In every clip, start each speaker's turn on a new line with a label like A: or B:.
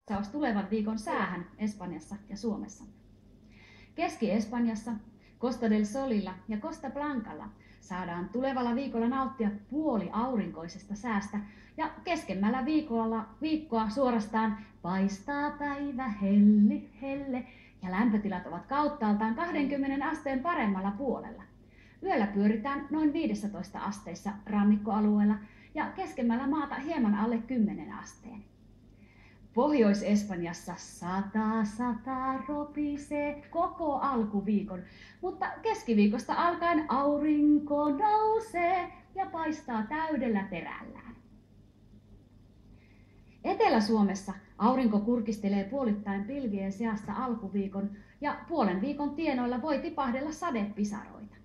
A: katsaus tulevan viikon säähän Espanjassa ja Suomessa. Keski-Espanjassa, Costa del Solilla ja Costa Blancalla saadaan tulevalla viikolla nauttia puoliaurinkoisesta säästä ja keskemmällä viikkoa suorastaan paistaa päivä helle ja lämpötilat ovat kauttaaltaan 20 asteen paremmalla puolella. Yöllä pyöritään noin 15 asteissa rannikkoalueella ja keskemmällä maata hieman alle 10 asteen. Pohjois-Espanjassa sataa ropisee koko alkuviikon, mutta keskiviikosta alkaen aurinko nousee ja paistaa täydellä terällään. Etelä-Suomessa aurinko kurkistelee puolittain pilvien seasta alkuviikon ja puolen viikon tienoilla voi tipahdella sadepisaroita.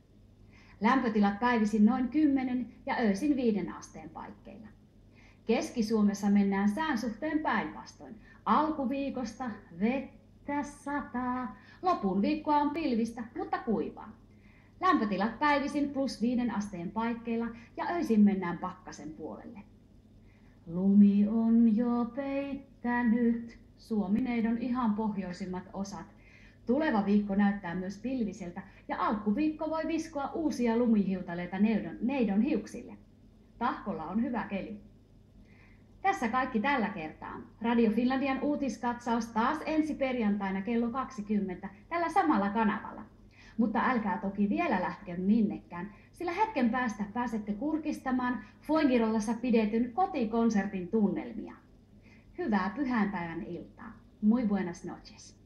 A: Lämpötilat päivisin noin 10 ja öisin 5 asteen paikkeilla. Keski-Suomessa mennään sään suhteen päinvastoin. Alkuviikosta vettä sataa, lopun viikkoa on pilvistä, mutta kuivaa. Lämpötilat päivisin +5 asteen paikkeilla ja öisin mennään pakkasen puolelle. Lumi on jo peittänyt Suomi-neidon ihan pohjoisimmat osat. Tuleva viikko näyttää myös pilviseltä ja alkuviikko voi viskoa uusia lumihiutaleita neidon hiuksille. Tahkolla on hyvä keli. Tässä kaikki tällä kertaa. Radio Finlandian uutiskatsaus taas ensi perjantaina kello 20 tällä samalla kanavalla. Mutta älkää toki vielä lähtekö minnekään, sillä hetken päästä pääsette kurkistamaan Fuengirolassa pidetyn kotikonsertin tunnelmia. Hyvää pyhäinpäivän iltaa. Muy buenas noches.